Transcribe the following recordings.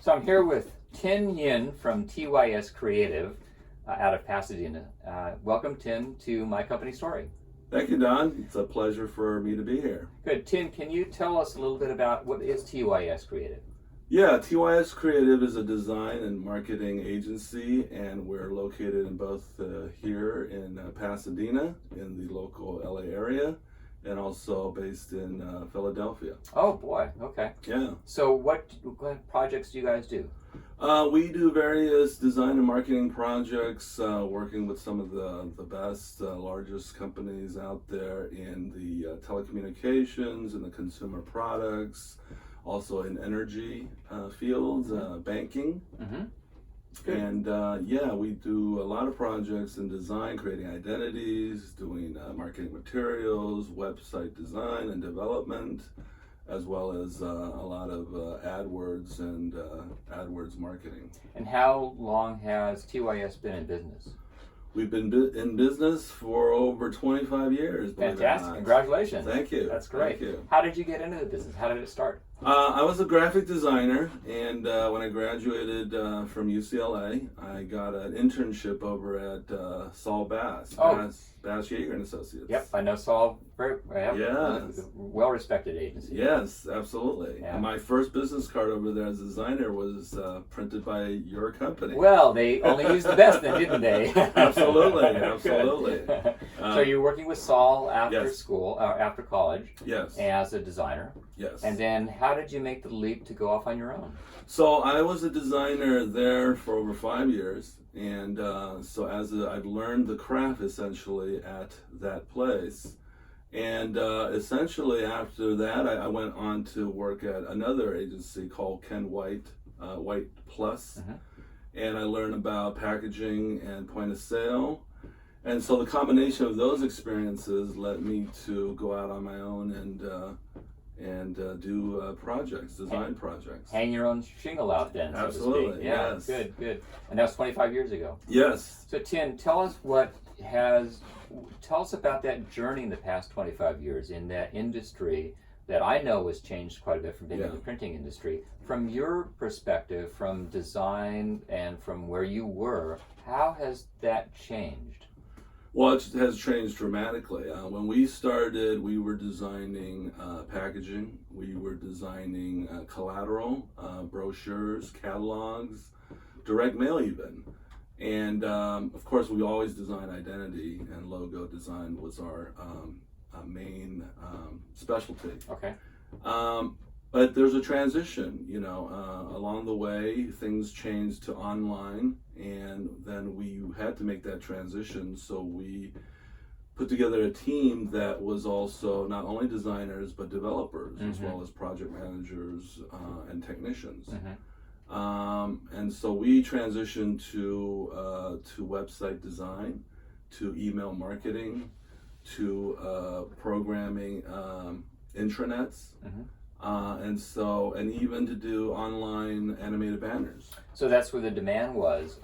So I'm here with Tin Yin from TYS Creative out of Pasadena. Welcome, Tin, to My Company Story. Thank you, Don. It's a pleasure for me to be here. Good. Tin, can you tell us a little bit about what is TYS Creative? Yeah, TYS Creative is a design and marketing agency, and we're located in both here in Pasadena, in the local LA area, and also based in Philadelphia. Oh boy, okay. Yeah. So what projects do you guys do? We do various design and marketing projects, working with some of the best, largest companies out there in the telecommunications and the consumer products, also in energy fields, banking. Mm-hmm. And we do a lot of projects in design, creating identities, doing marketing materials, website design and development, as well as a lot of AdWords and AdWords marketing. And how long has TYS been in business? We've been in business for over 25 years. Fantastic. Congratulations. Thank you. That's great. Thank you. How did you get into the business? How did it start? I was a graphic designer, and when I graduated from UCLA, I got an internship over at Saul Bass, Bass Yeager and Associates. Yep, I know Saul very Yes. well-respected agency. Yes, absolutely. Yeah. And my first business card over there as a designer was printed by your company. Well, they only used the best then, didn't they? Absolutely, absolutely. So you're working with Saul after Yes. school, after college, Yes. as a designer. Yes. And then how did you make the leap to go off on your own? So I was a designer there for over 5 years, and so I've learned the craft essentially at that place, and essentially after that I went on to work at another agency called Ken White, White Plus, and I learned about packaging and point of sale. And so the combination of those experiences led me to go out on my own and do projects, design projects. Hang your own shingle out then, Absolutely, so to speak. Yeah, yes. good. And that was 25 years ago. Yes. So Tin, tell us about that journey in the past 25 years in that industry that I know has changed quite a bit from being in the printing industry. From your perspective, from design and from where you were, how has that changed? Well, it has changed dramatically. When we started, we were designing packaging, we were designing collateral, brochures, catalogs, direct mail even. And of course, we always design identity, and logo design was our main specialty. Okay. But there's a transition, along the way, things changed to online, and then we had to make that transition. So we put together a team that was also not only designers, but developers, as well as project managers and technicians. And so we transitioned to website design, to email marketing, to programming intranets. And even to do online animated banners. So that's where the demand was.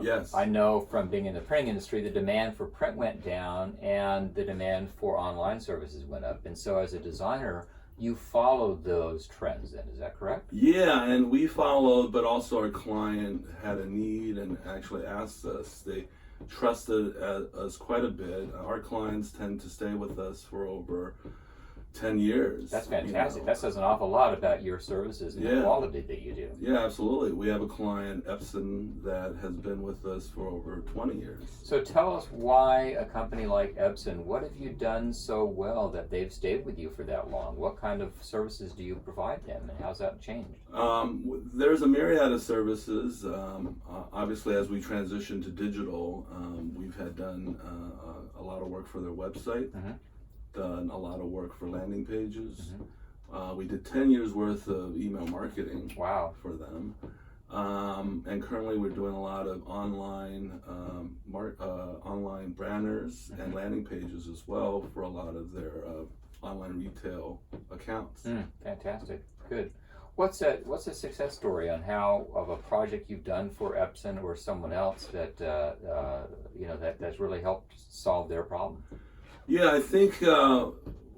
Yes. I know from being in the printing industry, the demand for print went down and the demand for online services went up. And so as a designer, you followed those trends then, is that correct? Yeah, and we followed, but also our client had a need and actually asked us. They trusted us quite a bit. Our clients tend to stay with us for over 10 years. That's fantastic. That says an awful lot about your services and the quality that you do. Yeah, absolutely. We have a client, Epson, that has been with us for over 20 years. So tell us why a company like Epson, what have you done so well that they've stayed with you for that long? What kind of services do you provide them, and how's that changed? There's a myriad of services. Obviously, as we transition to digital, we've had done a lot of work for their website. Done a lot of work for landing pages. We did 10 years worth of email marketing for them. And currently we're doing a lot of online online banners and landing pages as well for a lot of their online retail accounts. Fantastic, good. What's a success story on how of a project you've done for Epson or someone else that that's really helped solve their problem? Yeah, I think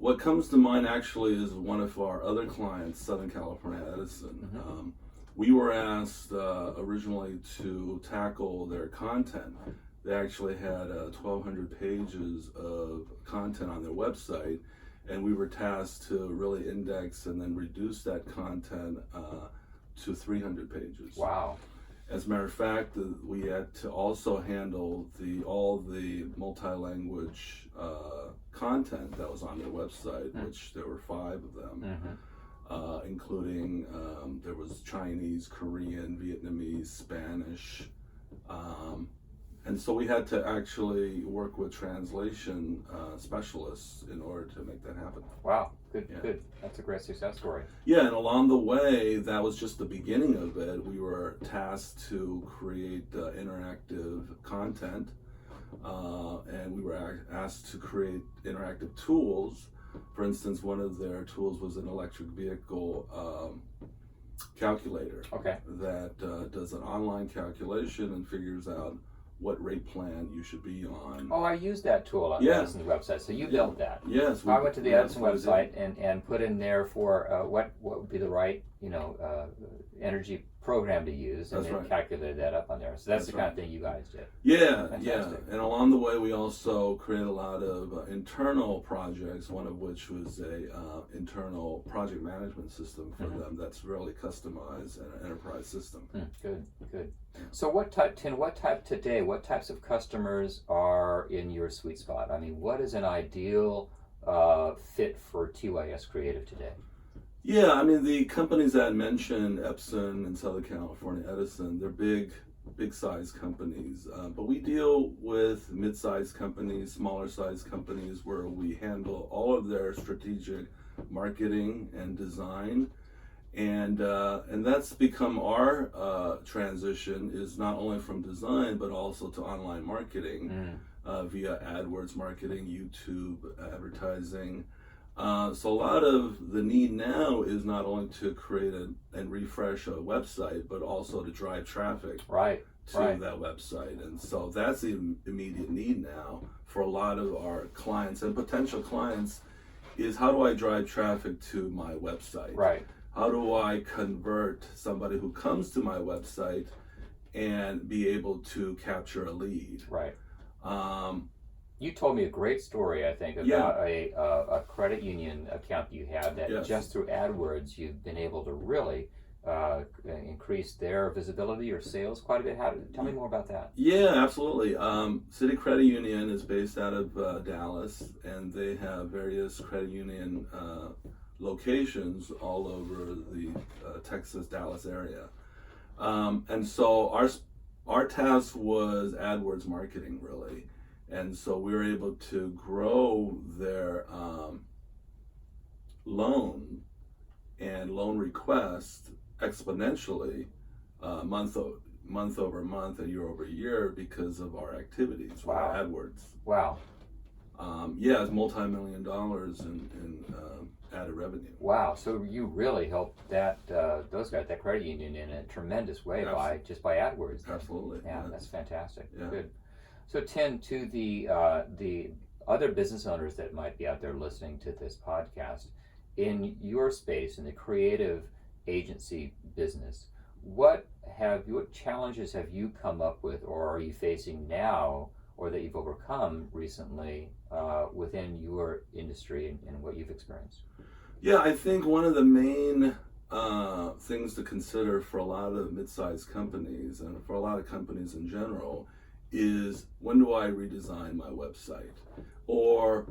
what comes to mind actually is one of our other clients, Southern California Edison. we were asked originally to tackle their content. They actually had 1,200 pages of content on their website, and we were tasked to really index and then reduce that content to 300 pages. Wow. As a matter of fact, we had to also handle all the multi-language content that was on their website, which there were 5 of them, including there was Chinese, Korean, Vietnamese, Spanish, and so we had to actually work with translation specialists in order to make that happen. Wow, good. That's a great success story. Yeah, and along the way, that was just the beginning of it. We were tasked to create interactive content, and we were asked to create interactive tools. For instance, one of their tools was an electric vehicle calculator. Okay. That does an online calculation and figures out what rate plan you should be on. Oh, I used that tool on the Edison's website. So you built that. Yes. I went to the Edison website and put in there for what would be the right energy program to use, and then calculated that up on there. So that's the kind of thing you guys did. Yeah, fantastic. And along the way, we also created a lot of internal projects. One of which was a internal project management system for them that's really customized and an enterprise system. Good. So what types of customers are in your sweet spot? I mean, what is an ideal fit for TYS Creative today? Yeah, I mean, the companies that I mentioned, Epson in Southern California, Edison, they're big size companies. But we deal with mid-sized companies, smaller sized companies, where we handle all of their strategic marketing and design. And that's become our transition, is not only from design, but also to online marketing via AdWords marketing, YouTube advertising. So a lot of the need now is not only to create and refresh a website, but also to drive traffic to that website. And so that's the immediate need now for a lot of our clients and potential clients, is how do I drive traffic to my website? Right. How do I convert somebody who comes to my website and be able to capture a lead? Right. You told me a great story, I think, about a credit union account you had that just through AdWords you've been able to really increase their visibility or sales quite a bit. Tell me more about that. Yeah, absolutely. City Credit Union is based out of Dallas, and they have various credit union locations all over the Texas, Dallas area. And so our task was AdWords marketing, really. And so we were able to grow their loan and loan request exponentially month over month and year over year because of our activities with AdWords. Wow. It's multi-million dollars in added revenue. Wow. So you really helped those guys, that credit union, in a tremendous way by AdWords. Absolutely. Yeah, that's fantastic. Yeah. Good. So Tim, to the other business owners that might be out there listening to this podcast, in your space, in the creative agency business, what challenges have you come up with, or are you facing now, or that you've overcome recently within your industry and what you've experienced? Yeah, I think one of the main things to consider for a lot of mid-sized companies, and for a lot of companies in general, is when do I redesign my website? Or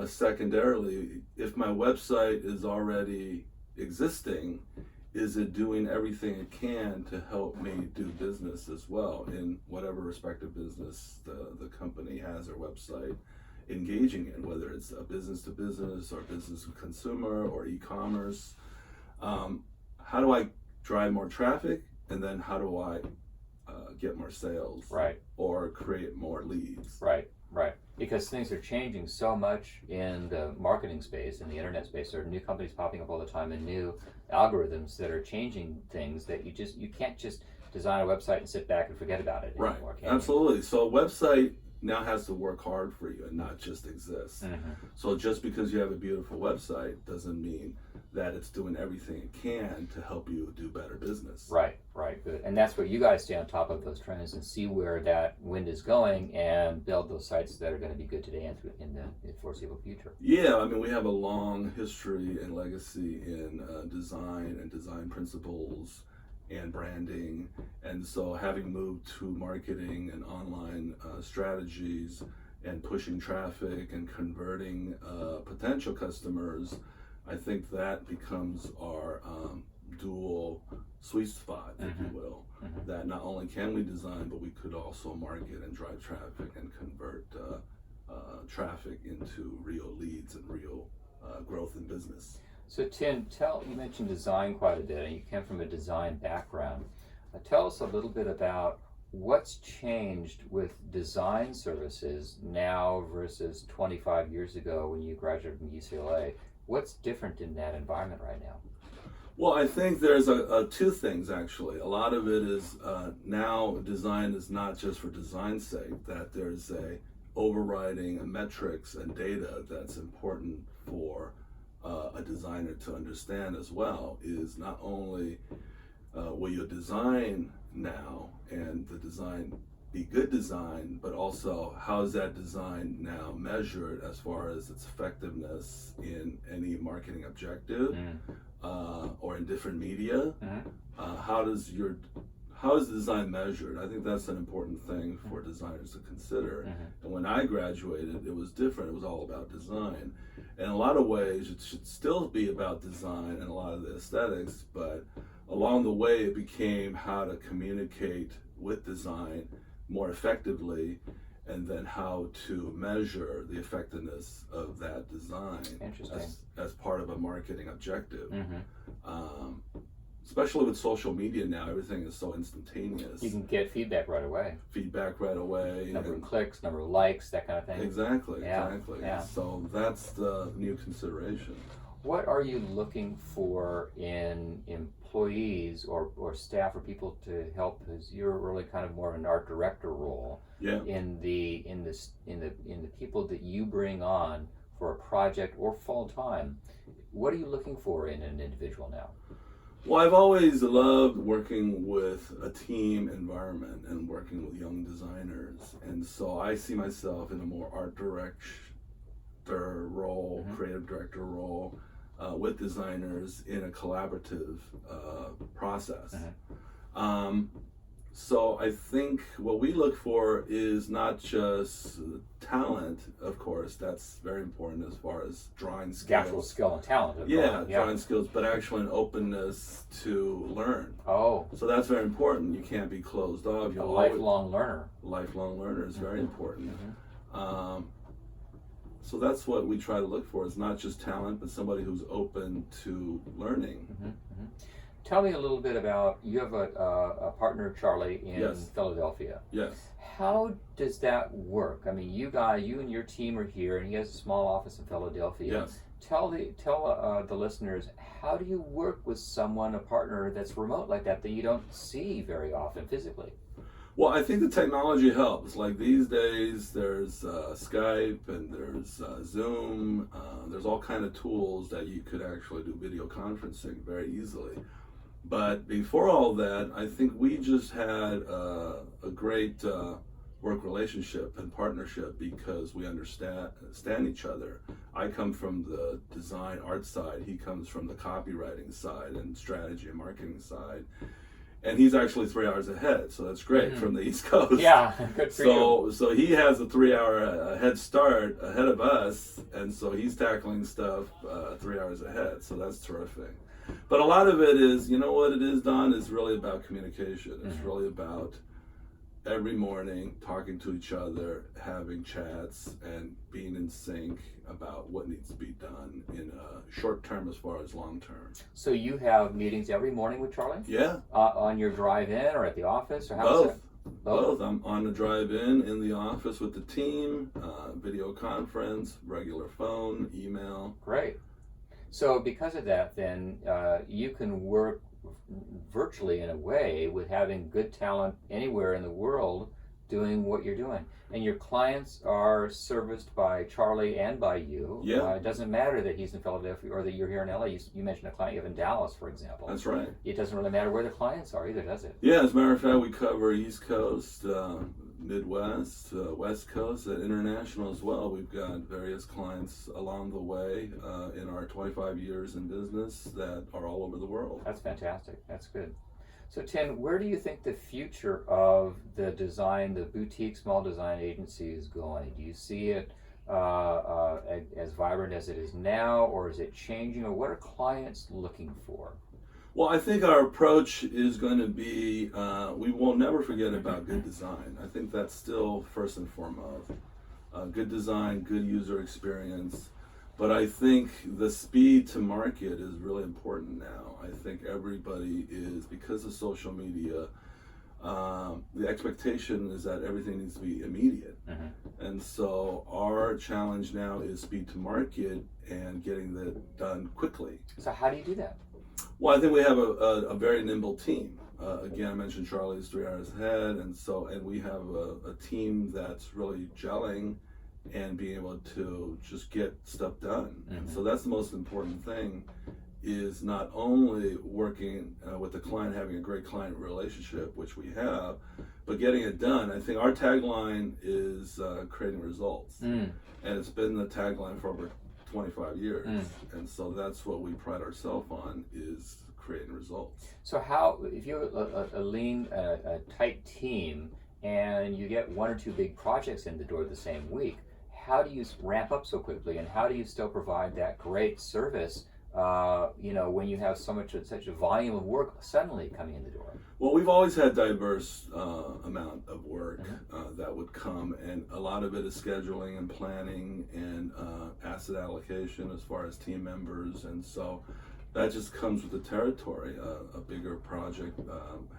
secondarily, if my website is already existing, is it doing everything it can to help me do business as well in whatever respective business the company has their website engaging in, whether it's a business to business or business to consumer or e-commerce? How do I drive more traffic, and then how do I get more sales, or create more leads? Right. Because things are changing so much in the marketing space, in the internet space. There are new companies popping up all the time and new algorithms that are changing things that you can't just design a website and sit back and forget about it anymore, can you? Absolutely. So a website now has to work hard for you and not just exist. Mm-hmm. So just because you have a beautiful website doesn't mean that it's doing everything it can to help you do better business. Right, good. And that's where you guys stay on top of those trends and see where that wind is going and build those sites that are going to be good today and in the foreseeable future. Yeah, I mean, we have a long history and legacy in design and design principles and branding. And so having moved to marketing and online strategies and pushing traffic and converting potential customers, I think that becomes our dual sweet spot, if you will, that not only can we design, but we could also market and drive traffic and convert traffic into real leads and real growth in business. So Tim, you mentioned design quite a bit, and you came from a design background. Tell us a little bit about what's changed with design services now versus 25 years ago when you graduated from UCLA. What's different in that environment right now? Well, I think there's two things actually. A lot of it is now design is not just for design's sake, that there's a overriding metrics and data that's important for a designer to understand as well, is not only will your design now and the design be good design, but also how is that design now measured as far as its effectiveness in any marketing objective or in different media. How is design measured? I think that's an important thing for designers to consider. And when I graduated, it was different. It was all about design. In a lot of ways, it should still be about design and a lot of the aesthetics, but along the way, it became how to communicate with design more effectively, and then how to measure the effectiveness of that design as part of a marketing objective. Especially with social media now, everything is so instantaneous. You can get feedback right away. Number of clicks, number of likes, that kind of thing. Exactly. Yeah. So that's the new consideration. What are you looking for in employees or staff or people to help? Because you're really kind of more of an art director role. Yeah. In the people that you bring on for a project or full time. What are you looking for in an individual now? Well, I've always loved working with a team environment and working with young designers, and so I see myself in a more art director role, creative director role, with designers in a collaborative process. So I think what we look for is not just talent, of course, that's very important as far as drawing skills. The actual skill and talent. Drawing skills, but actually an openness to learn. Oh. So that's very important. You can't be closed off. A lifelong learner. Lifelong learner is very important. So that's what we try to look for, is not just talent, but somebody who's open to learning. Tell me a little bit about, you have a partner, Charlie, in Philadelphia. Yes. How does that work? I mean, you and your team are here, and he has a small office in Philadelphia. Yes. Tell the listeners, how do you work with someone, a partner that's remote like that you don't see very often physically? Well, I think the technology helps. Like these days, there's Skype and there's Zoom. There's all kind of tools that you could actually do video conferencing very easily. But before all that, I think we just had a great work relationship and partnership because we understand each other. I come from the design art side. He comes from the copywriting side and strategy and marketing side. And he's actually 3 hours ahead, so that's great from the East Coast. Yeah, good for you. So he has a 3 hour head start ahead of us, and so he's tackling stuff 3 hours ahead, so that's terrific. But a lot of it is, you know what it is, Don, is really about communication. It's really about every morning talking to each other, having chats, and being in sync about what needs to be done in short term as far as long term. So you have meetings every morning with Charlie? Yeah. On your drive-in or at the office, or how is it? Both. I'm on the drive-in the office with the team, video conference, regular phone, email. Great. So because of that, then you can work virtually in a way with having good talent anywhere in the world doing what you're doing. And your clients are serviced by Charlie and by you. Yeah. It doesn't matter that he's in Philadelphia or that you're here in LA. You mentioned a client you have in Dallas, for example. That's right. It doesn't really matter where the clients are either, does it? Yeah, as a matter of fact, we cover East Coast, Midwest, West Coast, and international as well. We've got various clients along the way in our 25 years in business that are all over the world. That's fantastic. That's good. So, Tim, where do you think the future of the boutique small design agency is going? Do you see it as vibrant as it is now, or is it changing, or what are clients looking for? Well, I think our approach is going to be, we will never forget about good design. I think that's still first and foremost. Good design, good user experience. But I think the speed to market is really important now. I think everybody is, because of social media, the expectation is that everything needs to be immediate. Mm-hmm. And so our challenge now is speed to market and getting that done quickly. So how do you do that? Well, I think we have a very nimble team. Again, I mentioned Charlie's 3 hours ahead, and we have a team that's really gelling and being able to just get stuff done. Mm-hmm. And so that's the most important thing, is not only working with the client, having a great client relationship, which we have, but getting it done. I think our tagline is creating results. And it's been the tagline for over 25 years. And so that's what we pride ourselves on, is creating results. So how, if you have a lean, tight team, and you get 1 or 2 big projects in the door the same week, how do you ramp up so quickly, and how do you still provide that great service, when you have such a volume of work suddenly coming in the door? Well, we've always had diverse amount of work that would come, and a lot of it is scheduling and planning and asset allocation as far as team members, and so that just comes with the territory. A bigger project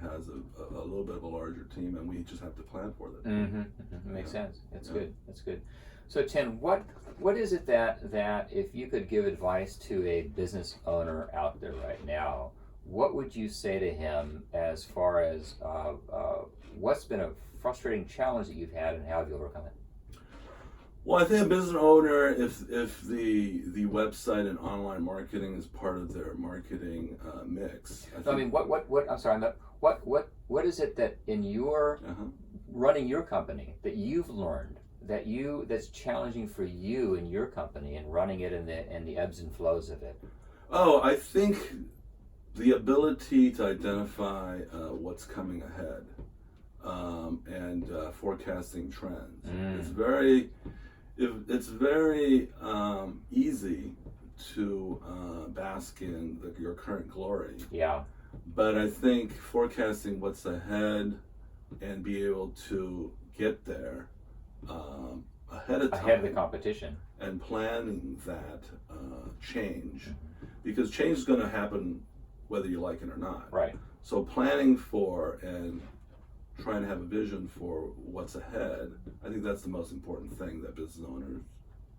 has a little bit of a larger team, and we just have to plan for that. Makes sense. That's good. That's good. So, Tim, what is it that if you could give advice to a business owner out there right now, what would you say to him as far as what's been a frustrating challenge that you've had, and how have you overcome it? Well, I think a business owner, if the website and online marketing is part of their marketing mix. I'm sorry. What is it that in your running your company that you've learned that's challenging for you in your company and running it and the ebbs and flows of it? Oh, I think the ability to identify what's coming ahead and forecasting trends. It's very easy to bask in your current glory. Yeah. But I think forecasting what's ahead and be able to get there ahead of the competition, and planning that change, because change is going to happen whether you like it or not. Right. So planning for and trying to have a vision for what's ahead, I think that's the most important thing that business owners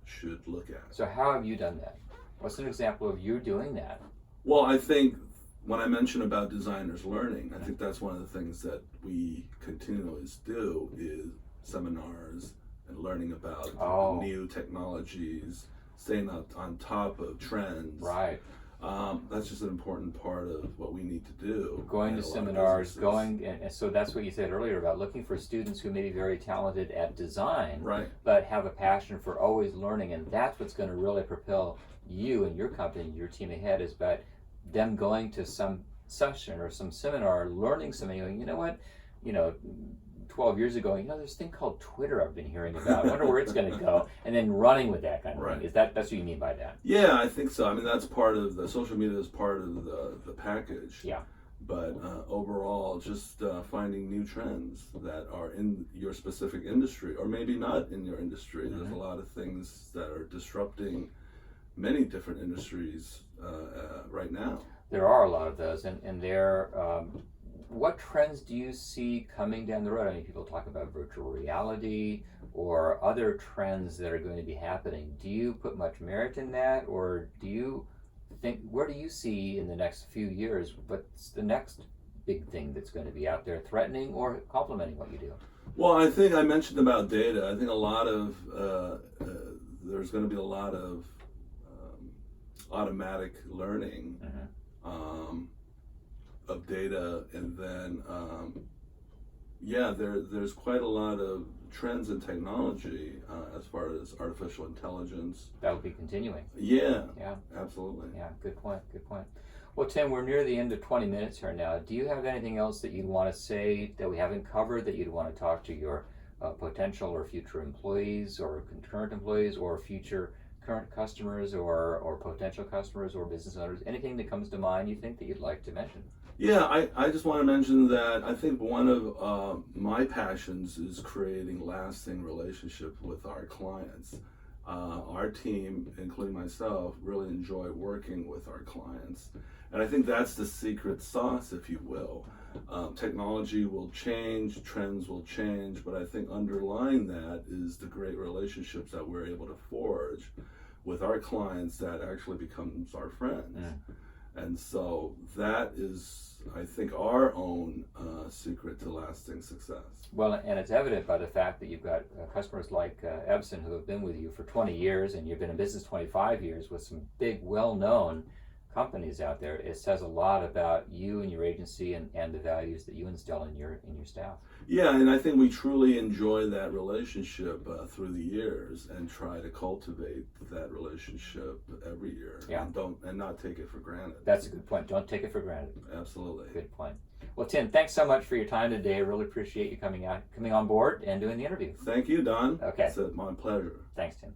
should look at. So how have you done that? What's an example of you doing that? Well, I think when I mentioned about designers learning, I think that's one of the things that we continually do, is seminars and learning about new technologies, staying on top of trends. Right. That's just an important part of what we need to do. Going to seminars, and so that's what you said earlier about looking for students who may be very talented at design, right, but have a passion for always learning, and that's what's going to really propel you and your company, your team ahead, is about them going to some session or some seminar, learning something, going, 12 years ago, there's this thing called Twitter I've been hearing about. I wonder where it's going to go, and then running with that kind of thing. That's what you mean by that? Yeah, I think so. I mean, that's part of the social media, is part of the package. Yeah. But overall, just finding new trends that are in your specific industry, or maybe not in your industry. There's a lot of things that are disrupting many different industries right now. There are a lot of those, and they're what trends do you see coming down the road? I mean, people talk about virtual reality or other trends that are going to be happening. Do you put much merit in that, or do you think, where do you see in the next few years what's the next big thing that's going to be out there threatening or complementing what you do? Well, I think I mentioned about data. I think a lot of there's going to be a lot of automatic learning of data, and then there's quite a lot of trends in technology as far as artificial intelligence. That will be continuing. Yeah, Yeah, absolutely. yeah. Good point. Good point. Well, Tim, we're near the end of 20 minutes here now. Do you have anything else that you'd want to say that we haven't covered, that you'd want to talk to your potential or future employees or current employees or future current customers or potential customers or business owners? Anything that comes to mind you think that you'd like to mention? Yeah, I just want to mention that I think one of my passions is creating lasting relationships with our clients. Our team, including myself, really enjoy working with our clients. And I think that's the secret sauce, if you will. Technology will change, trends will change, but I think underlying that is the great relationships that we're able to forge with our clients that actually becomes our friends. And so that is, I think, our own secret to lasting success. Well, and it's evident by the fact that you've got customers like Epson who have been with you for 20 years, and you've been in business 25 years with some big, well-known companies out there. It says a lot about you and your agency and the values that you instill in your staff. Yeah, and I think we truly enjoy that relationship through the years and try to cultivate that relationship every year. Yeah. And not take it for granted. That's a good point. Don't take it for granted. Absolutely. Good point. Well, Tim, thanks so much for your time today. I really appreciate you coming on board and doing the interview. Thank you, Don. Okay. It's my pleasure. Thanks, Tim.